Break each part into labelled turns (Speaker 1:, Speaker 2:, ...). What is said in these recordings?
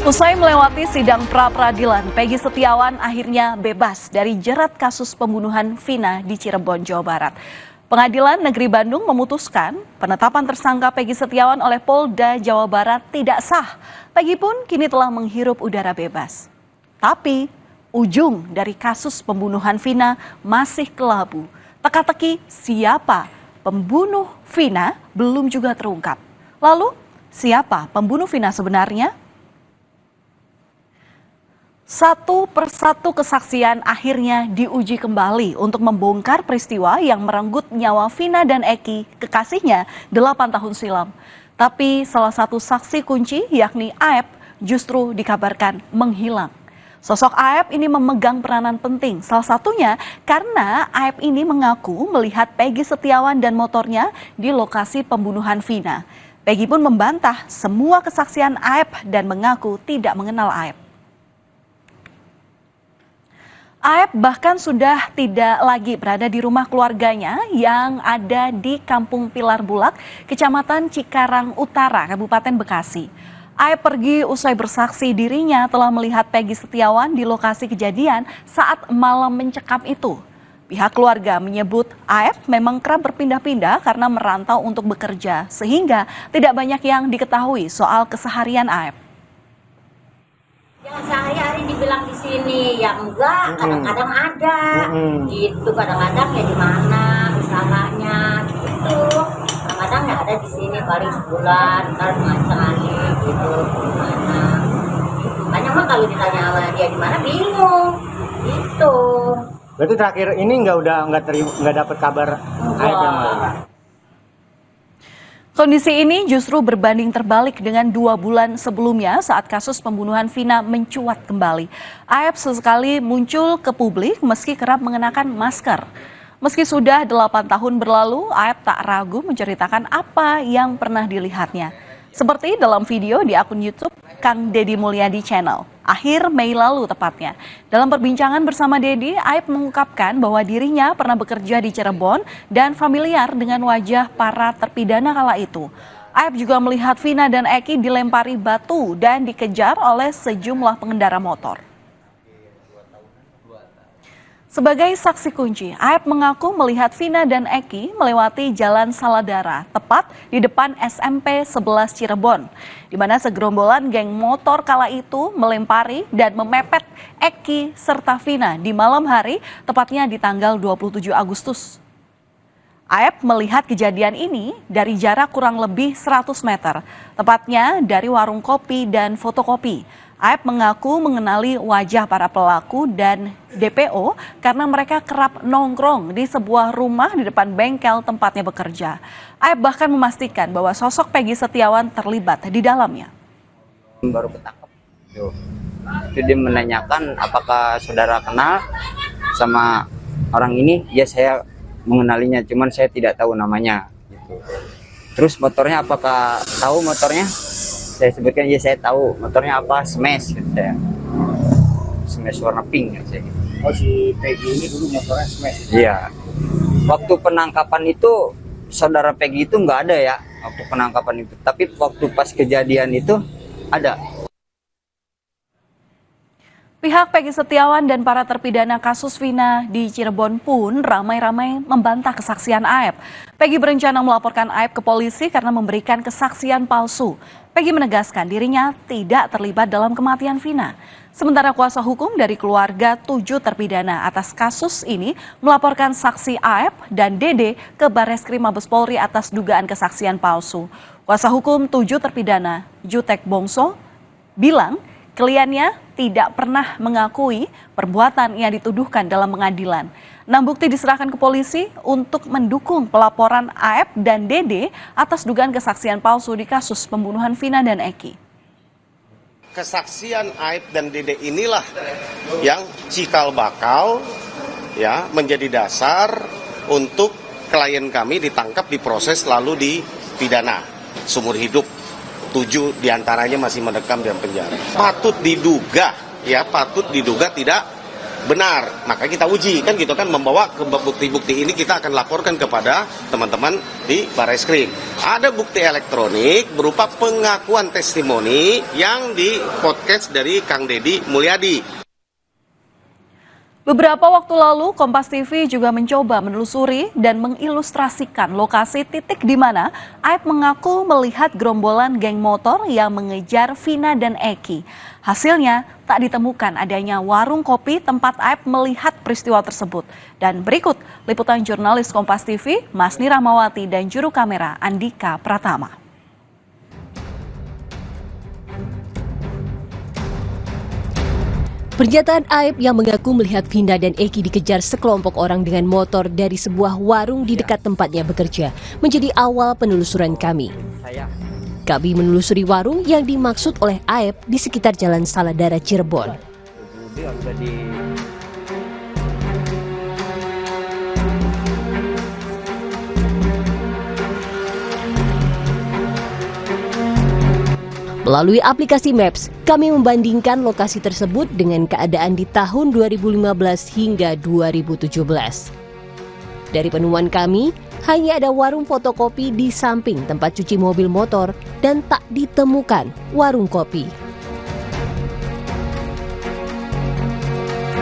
Speaker 1: Usai melewati sidang pra-peradilan, Peggy Setiawan akhirnya bebas dari jerat kasus pembunuhan Vina di Cirebon, Jawa Barat. Pengadilan Negeri Bandung memutuskan penetapan tersangka Peggy Setiawan oleh Polda Jawa Barat tidak sah. Peggy pun kini telah menghirup udara bebas. Tapi ujung dari kasus pembunuhan Vina masih kelabu. Teka-teki siapa pembunuh Vina belum juga terungkap. Lalu siapa pembunuh Vina sebenarnya? Satu persatu kesaksian akhirnya diuji kembali untuk membongkar peristiwa yang merenggut nyawa Vina dan Eki, kekasihnya 8 tahun silam. Tapi salah satu saksi kunci yakni Aep justru dikabarkan menghilang. Sosok Aep ini memegang peranan penting, salah satunya karena Aep ini mengaku melihat Peggy Setiawan dan motornya di lokasi pembunuhan Vina. Peggy pun membantah semua kesaksian Aep dan mengaku tidak mengenal Aep. Aep bahkan sudah tidak lagi berada di rumah keluarganya yang ada di Kampung Pilar Bulak, Kecamatan Cikarang Utara, Kabupaten Bekasi. Aep pergi usai bersaksi dirinya telah melihat Peggy Setiawan di lokasi kejadian saat malam mencekam itu. Pihak keluarga menyebut Aep memang kerap berpindah-pindah karena merantau untuk bekerja, sehingga tidak banyak yang diketahui soal keseharian Aep.
Speaker 2: Yang sehari-hari dibilang di sini, ya enggak, kadang-kadang ada, gitu, kadang-kadang ya di mana usahanya, gitu, kadang-kadang ya ada di sini paling sebulan, ntar sekali, gitu, gimana, banyak mah kalau ditanya sama dia di mana bingung, gitu.
Speaker 3: Berarti terakhir ini nggak dapat kabar Aep yang mana?
Speaker 1: Kondisi ini justru berbanding terbalik dengan 2 bulan sebelumnya saat kasus pembunuhan Vina mencuat kembali. Aep sesekali muncul ke publik meski kerap mengenakan masker. Meski sudah 8 tahun berlalu, Aep tak ragu menceritakan apa yang pernah dilihatnya. Seperti dalam video di akun YouTube Kang Deddy Mulyadi Channel, akhir Mei lalu tepatnya. Dalam perbincangan bersama Deddy, Aep mengungkapkan bahwa dirinya pernah bekerja di Cirebon dan familiar dengan wajah para terpidana kala itu. Aep juga melihat Vina dan Eki dilempari batu dan dikejar oleh sejumlah pengendara motor. Sebagai saksi kunci, Aep mengaku melihat Vina dan Eki melewati Jalan Saladara, tepat di depan SMP 11 Cirebon, di mana segerombolan geng motor kala itu melempari dan memepet Eki serta Vina di malam hari, tepatnya di tanggal 27 Agustus. Aep melihat kejadian ini dari jarak kurang lebih 100 meter, tepatnya dari warung kopi dan fotokopi. Aep mengaku mengenali wajah para pelaku dan DPO karena mereka kerap nongkrong di sebuah rumah di depan bengkel tempatnya bekerja. Aep bahkan memastikan bahwa sosok Peggy Setiawan terlibat di dalamnya.
Speaker 4: Baru ketangkep. Itu dia menanyakan apakah saudara kenal sama orang ini. Ya saya mengenalinya, cuman saya tidak tahu namanya. Gitu. Terus motornya apakah tahu motornya? Saya sebutkan, ya saya tahu motornya apa, Smash gitu saya. Smash warna pink gitu saya.
Speaker 3: Oh, si Peggy ini dulu motornya Smash?
Speaker 4: Iya. Waktu penangkapan itu saudara Peggy itu nggak ada ya, waktu penangkapan itu. Tapi waktu pas kejadian itu ada.
Speaker 1: Pihak Peggy Setiawan dan para terpidana kasus Vina di Cirebon pun ramai-ramai membantah kesaksian Aep. Peggy berencana melaporkan Aep ke polisi karena memberikan kesaksian palsu. Peggy menegaskan dirinya tidak terlibat dalam kematian Vina. Sementara kuasa hukum dari keluarga 7 terpidana atas kasus ini melaporkan saksi Aep dan Dede ke Barreskrim Mabes Polri atas dugaan kesaksian palsu. Kuasa hukum 7 terpidana, Jutek Bongso, bilang kliennya tidak pernah mengakui perbuatan yang dituduhkan dalam pengadilan. 6 bukti diserahkan ke polisi untuk mendukung pelaporan Aep dan Dede atas dugaan kesaksian palsu di kasus pembunuhan Vina dan Eki.
Speaker 5: Kesaksian Aep dan Dede inilah yang cikal bakal ya menjadi dasar untuk klien kami ditangkap, diproses lalu dipidana seumur hidup. 7 diantaranya masih mendekam dalam penjara. Patut diduga tidak benar, maka kita uji kan gitu kan, membawa ke bukti-bukti ini kita akan laporkan kepada teman-teman di Barreskrim. Ada bukti elektronik berupa pengakuan testimoni yang di podcast dari Kang Deddy Mulyadi.
Speaker 1: Beberapa waktu lalu, Kompas TV juga mencoba menelusuri dan mengilustrasikan lokasi titik di mana Aib mengaku melihat gerombolan geng motor yang mengejar Vina dan Eki. Hasilnya, tak ditemukan adanya warung kopi tempat Aib melihat peristiwa tersebut. Dan berikut liputan jurnalis Kompas TV, Masni Rahmawati dan juru kamera Andika Pratama.
Speaker 6: Pernyataan Aib yang mengaku melihat Vina dan Eki dikejar sekelompok orang dengan motor dari sebuah warung di dekat tempatnya bekerja menjadi awal penelusuran kami. Kami menelusuri warung yang dimaksud oleh Aib di sekitar Jalan Saladara Cirebon. Melalui aplikasi Maps, kami membandingkan lokasi tersebut dengan keadaan di tahun 2015 hingga 2017. Dari penemuan kami, hanya ada warung fotokopi di samping tempat cuci mobil motor dan tak ditemukan warung kopi.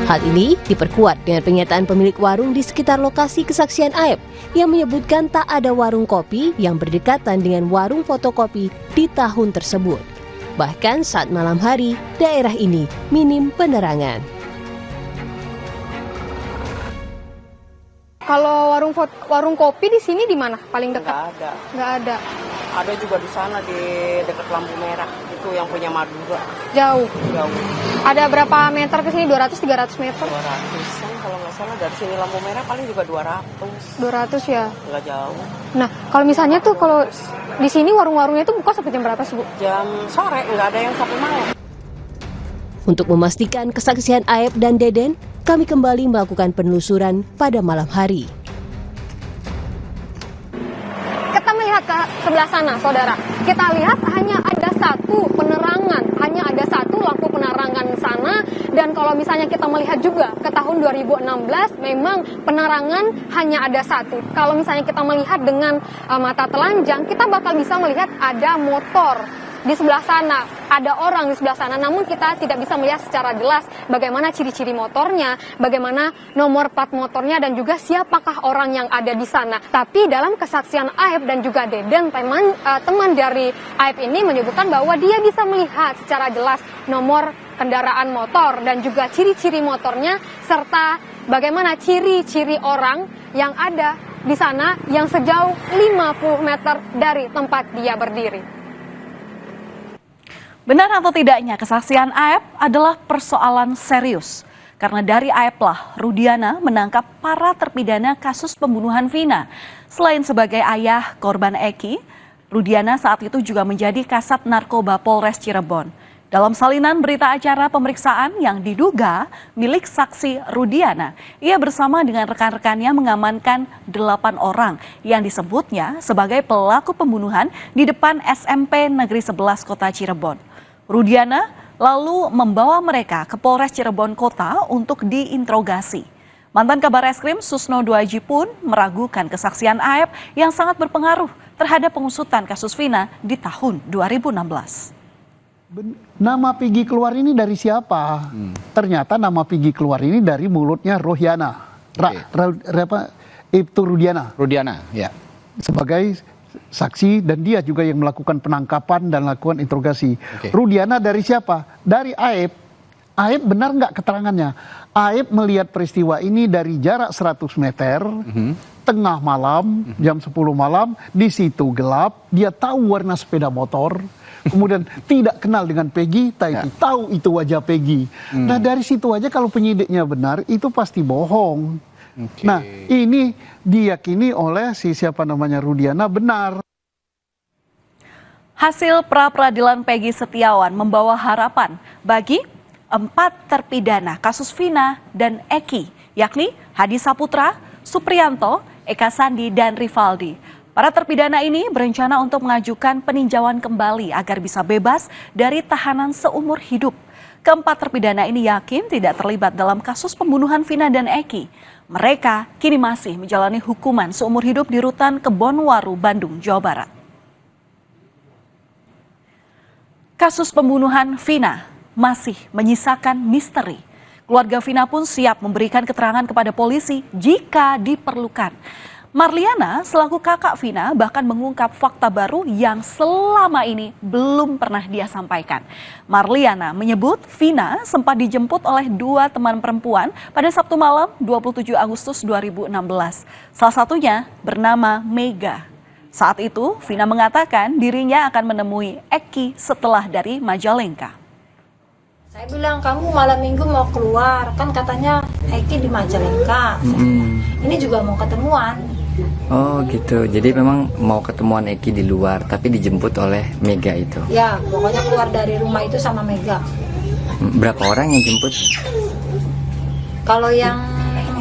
Speaker 6: Hal ini diperkuat dengan pernyataan pemilik warung di sekitar lokasi kesaksian Aib yang menyebutkan tak ada warung kopi yang berdekatan dengan warung fotokopi di tahun tersebut. Bahkan saat malam hari, daerah ini minim penerangan.
Speaker 7: Kalau warung kopi di sini di mana? Paling dekat?
Speaker 8: Nggak ada.
Speaker 7: Nggak ada.
Speaker 8: Ada juga di sana di dekat lampu merah. Itu yang punya Madura.
Speaker 7: Jauh.
Speaker 8: Jauh.
Speaker 7: Ada berapa meter ke sini? 200-300 meter?
Speaker 8: 200-an kalau nggak salah. Dari sini lampu merah paling juga 200.
Speaker 7: 200 ya?
Speaker 8: Nggak jauh.
Speaker 7: Nah, kalau misalnya tuh kalau di sini warung-warungnya itu buka sampai jam berapa sih, Bu?
Speaker 8: Jam sore, nggak ada yang sampai malam.
Speaker 6: Untuk memastikan kesaksian Aib dan Deden, kami kembali melakukan penelusuran pada malam hari.
Speaker 7: Kita melihat ke sebelah sana, saudara. Kita lihat hanya ada satu penerangan, hanya ada satu lampu penerangan di sana. Dan kalau misalnya kita melihat juga ke tahun 2016, memang penerangan hanya ada satu. Kalau misalnya kita melihat dengan mata telanjang, kita bakal bisa melihat ada motor di sebelah sana, ada orang di sebelah sana, namun kita tidak bisa melihat secara jelas bagaimana ciri-ciri motornya, bagaimana nomor plat motornya, dan juga siapakah orang yang ada di sana. Tapi dalam kesaksian Aib dan juga Deden, teman dari Aib ini menyebutkan bahwa dia bisa melihat secara jelas nomor kendaraan motor dan juga ciri-ciri motornya, serta bagaimana ciri-ciri orang yang ada di sana yang sejauh 50 meter dari tempat dia berdiri.
Speaker 1: Benar atau tidaknya kesaksian Aib adalah persoalan serius. Karena dari Aib lah Rudiana menangkap para terpidana kasus pembunuhan Vina. Selain sebagai ayah korban Eki, Rudiana saat itu juga menjadi kasat narkoba Polres Cirebon. Dalam salinan berita acara pemeriksaan yang diduga milik saksi Rudiana, ia bersama dengan rekan-rekannya mengamankan 8 orang yang disebutnya sebagai pelaku pembunuhan di depan SMP Negeri 11 Kota Cirebon. Rudiana lalu membawa mereka ke Polres Cirebon Kota untuk diinterogasi. Mantan Kabar Eskrim Susno Duaji pun meragukan kesaksian Aib yang sangat berpengaruh terhadap pengusutan kasus Vina di tahun 2016.
Speaker 9: Nama Peggy keluar ini dari siapa? Ternyata nama Peggy keluar ini dari mulutnya Rohiana. Itu Rudiana.
Speaker 10: Rudiana, ya.
Speaker 9: Sebagai saksi, dan dia juga yang melakukan penangkapan dan lakukan interogasi. Rudiana dari siapa? Dari Aib. Aib benar nggak keterangannya? Aib melihat peristiwa ini dari jarak 100 meter, tengah malam, jam 10 malam, di situ gelap, dia tahu warna sepeda motor, kemudian tidak kenal dengan Peggy, tapi tahu itu wajah Peggy. Nah dari situ aja kalau penyidiknya benar, itu pasti bohong. Nah, ini diyakini oleh siapa namanya Rudiana benar.
Speaker 1: Hasil pra-peradilan Peggy Setiawan membawa harapan bagi 4 terpidana kasus Vina dan Eki, yakni Hadi Saputra, Supriyanto, Eka Sandi, dan Rivaldi. Para terpidana ini berencana untuk mengajukan peninjauan kembali agar bisa bebas dari tahanan seumur hidup. Keempat terpidana ini yakin tidak terlibat dalam kasus pembunuhan Vina dan Eki. Mereka kini masih menjalani hukuman seumur hidup di Rutan Kebonwaru, Bandung, Jawa Barat. Kasus pembunuhan Vina masih menyisakan misteri. Keluarga Vina pun siap memberikan keterangan kepada polisi jika diperlukan. Marliana selaku kakak Vina bahkan mengungkap fakta baru yang selama ini belum pernah dia sampaikan. Marliana menyebut Vina sempat dijemput oleh dua teman perempuan pada Sabtu malam 27 Agustus 2016. Salah satunya bernama Mega. Saat itu Vina mengatakan dirinya akan menemui Eki setelah dari Majalengka.
Speaker 10: Saya bilang, kamu malam minggu mau keluar, kan katanya Eki di Majalengka. Ini juga mau ketemuan.
Speaker 11: Oh gitu, jadi memang mau ketemuan Eki di luar, tapi dijemput oleh Mega itu?
Speaker 10: Ya, pokoknya keluar dari rumah itu sama Mega.
Speaker 11: Berapa orang yang jemput?
Speaker 10: Kalau yang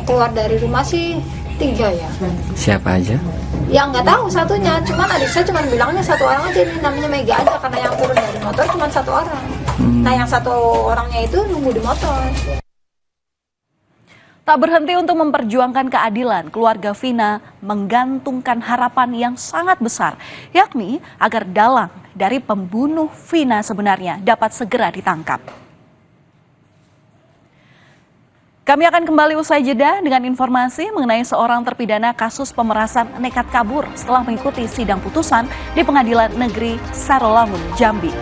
Speaker 10: keluar dari rumah sih 3 ya.
Speaker 11: Siapa aja?
Speaker 10: Ya nggak tahu satunya, cuman adik saya cuma bilangnya 1 orang aja, ini namanya Mega aja, karena yang turun dari motor cuma 1 orang. Nah yang 1 orangnya itu nunggu di motor.
Speaker 1: Tak berhenti untuk memperjuangkan keadilan, keluarga Vina menggantungkan harapan yang sangat besar, yakni agar dalang dari pembunuh Vina sebenarnya dapat segera ditangkap. Kami akan kembali usai jeda dengan informasi mengenai seorang terpidana kasus pemerasan nekat kabur setelah mengikuti sidang putusan di Pengadilan Negeri Sarawangun, Jambi.